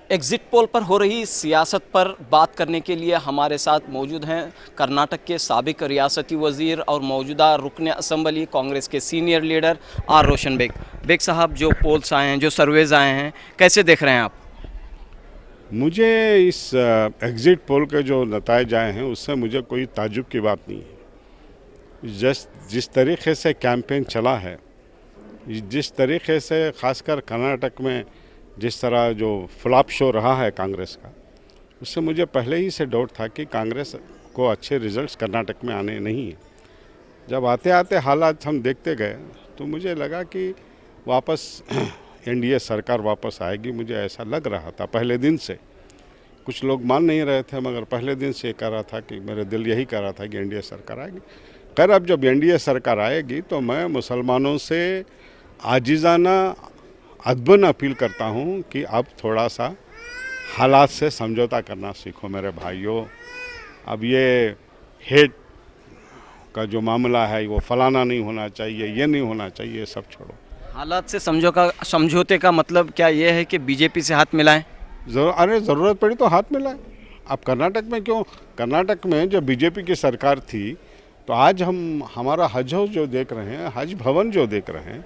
Exit poll पर हो रही सियासत पर बात करने के लिए हमारे साथ मौजूद हैं कर्नाटक के साबिक रियासती वज़ीर और मौजूदा रुकन असम्बली कांग्रेस के senior leader R Roshan Baig. Baig साहब, जो पोल्स आए हैं, जो सर्वेज आए हैं, कैसे देख रहे हैं आप? मुझे इस एग्ज़िट पोल के जो नताइज आए हैं उससे मुझे कोई ताज्जुब की बात नहीं है। जिस तरीके से कैंपेन चला है, जिस तरीके से ख़ासकर कर्नाटक में जिस तरह जो फ्लॉप शो रहा है कांग्रेस का, उससे मुझे पहले ही से डाउट था कि कांग्रेस को अच्छे रिजल्ट्स कर्नाटक में आने नहीं है। जब आते आते हालात हम देखते गए तो मुझे लगा कि वापस एनडीए सरकार वापस आएगी। मुझे ऐसा लग रहा था पहले दिन से। कुछ लोग मान नहीं रहे थे, मगर पहले दिन से कह रहा था कि मेरे दिल यही कह रहा था कि एनडीए सरकार आएगी। खैर, अब जब एनडीए सरकार आएगी तो मैं मुसलमानों से आजिज़ाना अदबन अपील करता हूँ कि अब थोड़ा सा हालात से समझौता करना सीखो मेरे भाइयों। अब ये हेट का जो मामला है वो फलाना नहीं होना चाहिए, ये नहीं होना चाहिए, सब छोड़ो। हालात से समझौते का मतलब क्या ये है कि बीजेपी से हाथ मिलाएं? अरे ज़रूरत पड़ी तो हाथ मिलाएं। अब कर्नाटक में क्यों? कर्नाटक में जब बीजेपी की सरकार थी तो आज हम हमारा हज हाउस जो देख रहे हैं, हज भवन जो देख रहे हैं,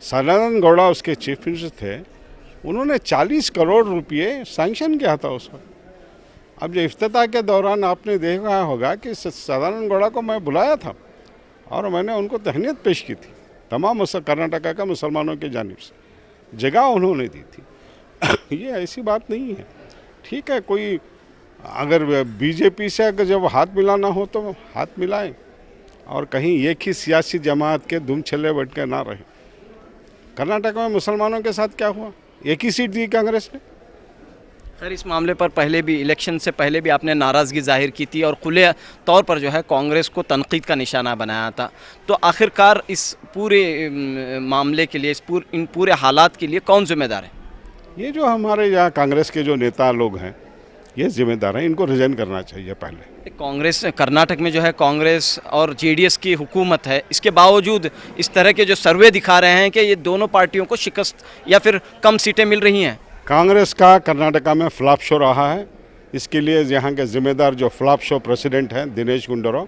सदानंद गौड़ा उसके चीफ मिनिस्टर थे। उन्होंने 40 करोड़ रुपये सैंक्शन किया था उस वक्त। अब जो इफ्तिताह के दौरान आपने देखा होगा कि सदानंद गौड़ा को मैं बुलाया था और मैंने उनको तहनीत पेश की थी तमाम कर्नाटका का मुसलमानों की जानिब से। जगह उन्होंने दी थी। ये ऐसी बात नहीं है। ठीक है, कोई अगर बीजेपी से अगर जब हाथ मिलाना हो तो हाथ मिलाएं और कहीं एक ही सियासी जमात के दुम छल्ले बैठ के ना रहे। कर्नाटक में मुसलमानों के साथ क्या हुआ? एक ही सीट दी कांग्रेस ने। खैर, इस मामले पर पहले भी, इलेक्शन से पहले भी आपने नाराज़गी जाहिर की थी और खुले तौर पर जो है कांग्रेस को तनकीद का निशाना बनाया था। तो आखिरकार इस पूरे मामले के लिए, इन पूरे हालात के लिए कौन जिम्मेदार है? ये जो हमारे यहाँ कांग्रेस के जो नेता लोग हैं, ये जिम्मेदार हैं। इनको रिजाइन करना चाहिए पहले। कांग्रेस कर्नाटक में जो है कांग्रेस और जेडीएस की हुकूमत है, इसके बावजूद इस तरह के जो सर्वे दिखा रहे हैं कि ये दोनों पार्टियों को शिकस्त या फिर कम सीटें मिल रही हैं। कांग्रेस का कर्नाटका में फ्लॉप शो रहा है। इसके लिए यहाँ के ज़िम्मेदार जो फ्लॉप शो प्रेसिडेंट हैं दिनेश गुंडूराव,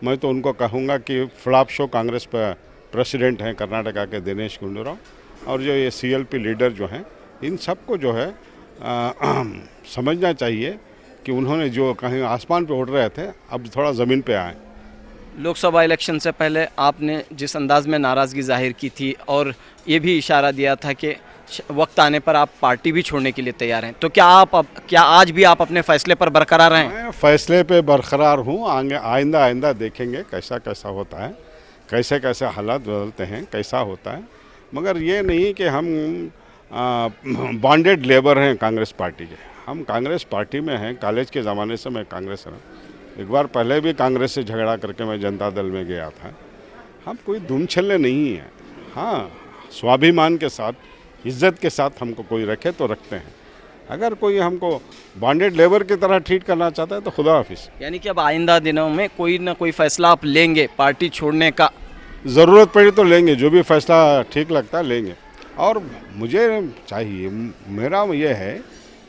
मैं तो उनको कहूँगा कि फ्लॉप शो कांग्रेस पर प्रेसिडेंट हैं कर्नाटका के दिनेश गुंडूराव, और जो ये सीएलपी लीडर जो हैं, इन सबको जो है समझना चाहिए कि उन्होंने जो कहीं आसमान पे उड़ रहे थे, अब थोड़ा ज़मीन पे आए। लोकसभा इलेक्शन से पहले आपने जिस अंदाज में नाराज़गी जाहिर की थी और ये भी इशारा दिया था कि वक्त आने पर आप पार्टी भी छोड़ने के लिए तैयार हैं, तो क्या आज भी आप अपने फैसले पर बरकरार हैं? मैं फैसले पे बरकरार हूँ। आगे आइंदा देखेंगे कैसा कैसा होता है, कैसे कैसे हालात बदलते हैं, कैसा होता है। मगर ये नहीं कि हम बॉन्डेड लेबर हैं कांग्रेस पार्टी के। हम कांग्रेस पार्टी में हैं। कॉलेज के ज़माने से मैं कांग्रेस में, एक बार पहले भी कांग्रेस से झगड़ा करके मैं जनता दल में गया था। हम कोई दुम छल्ले नहीं हैं। हाँ, स्वाभिमान के साथ, इज्जत के साथ हमको कोई रखे तो रखते हैं। अगर कोई हमको बॉन्डेड लेबर की तरह ट्रीट करना चाहता है तो खुदा हाफिज़। यानी कि अब आइंदा दिनों में कोई ना कोई फैसला आप लेंगे पार्टी छोड़ने का? ज़रूरत पड़ी तो लेंगे, जो भी फैसला ठीक लगता है लेंगे। और मुझे चाहिए, मेरा ये है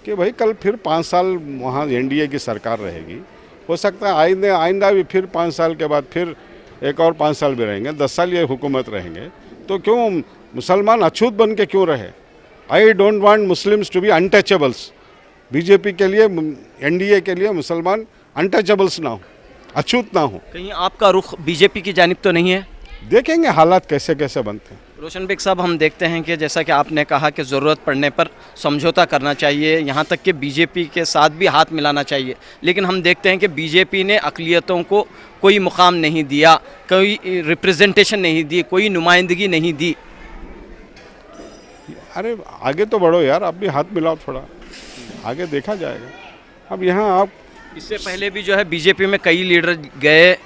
कि भाई कल फिर 5 साल वहाँ एनडीए की सरकार रहेगी। हो सकता है आइंदा भी फिर 5 साल के बाद फिर एक और 5 साल भी रहेंगे, 10 साल ये हुकूमत रहेंगे। तो क्यों मुसलमान अछूत बन के क्यों रहे? I don't want Muslims to be untouchables. BJP के लिए, एनडीए के लिए मुसलमान अनटचेबल्स ना हो, अछूत ना हो। कहीं आपका रुख बीजेपी की जानिब तो नहीं है? देखेंगे हालात कैसे कैसे बनते हैं। रोशन बेग साहब, हम देखते हैं कि जैसा कि आपने कहा कि ज़रूरत पड़ने पर समझौता करना चाहिए, यहाँ तक कि बीजेपी के साथ भी हाथ मिलाना चाहिए, लेकिन हम देखते हैं कि बीजेपी ने अक़लियतों को कोई मुकाम नहीं दिया, कोई रिप्रेजेंटेशन नहीं दी, कोई नुमाइंदगी नहीं दी। अरे आगे तो बढ़ो यार, आप भी हाथ मिलाओ थोड़ा, आगे देखा जाएगा। अब यहाँ आप, इससे पहले भी जो है बीजेपी में कई लीडर गए,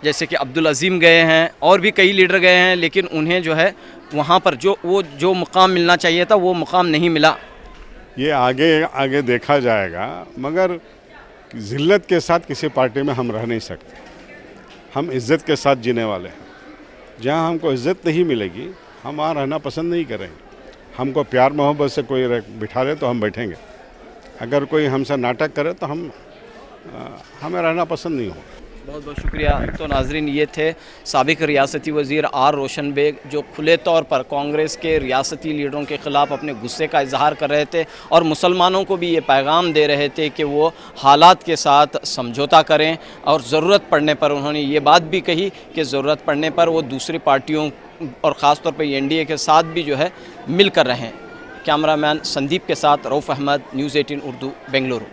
जैसे कि अब्दुल अजीम गए हैं और भी कई लीडर गए हैं, लेकिन उन्हें जो है वहाँ पर जो मुकाम मिलना चाहिए था वो मुकाम नहीं मिला। ये आगे देखा जाएगा, मगर ज़िल्लत के साथ किसी पार्टी में हम रह नहीं सकते। हम इज़्ज़त के साथ जीने वाले हैं। जहाँ हमको इज़्ज़त नहीं मिलेगी हम वहाँ रहना पसंद नहीं करेंगे। हमको प्यार मोहब्बत से कोई बिठा ले तो हम बैठेंगे। अगर कोई हमसे नाटक करे तो हमें रहना पसंद नहीं होगा। बहुत बहुत शुक्रिया। तो नाजरीन, ये थे साबिक रियासती वज़ीर आर रोशन बेग, जो खुले तौर पर कांग्रेस के रियासती लीडरों के ख़िलाफ़ अपने गुस्से का इजहार कर रहे थे और मुसलमानों को भी ये पैगाम दे रहे थे कि वो हालात के साथ समझौता करें, और ज़रूरत पड़ने पर उन्होंने ये बात भी कही कि ज़रूरत पड़ने पर वो दूसरी पार्टियों और ख़ास तौर पर एनडीए के साथ भी जो है मिल कर रहें। कैमरामैन संदीप के साथ रऊफ़ अहमद, न्यूज़ 18 उर्दू, बेंगलुरु।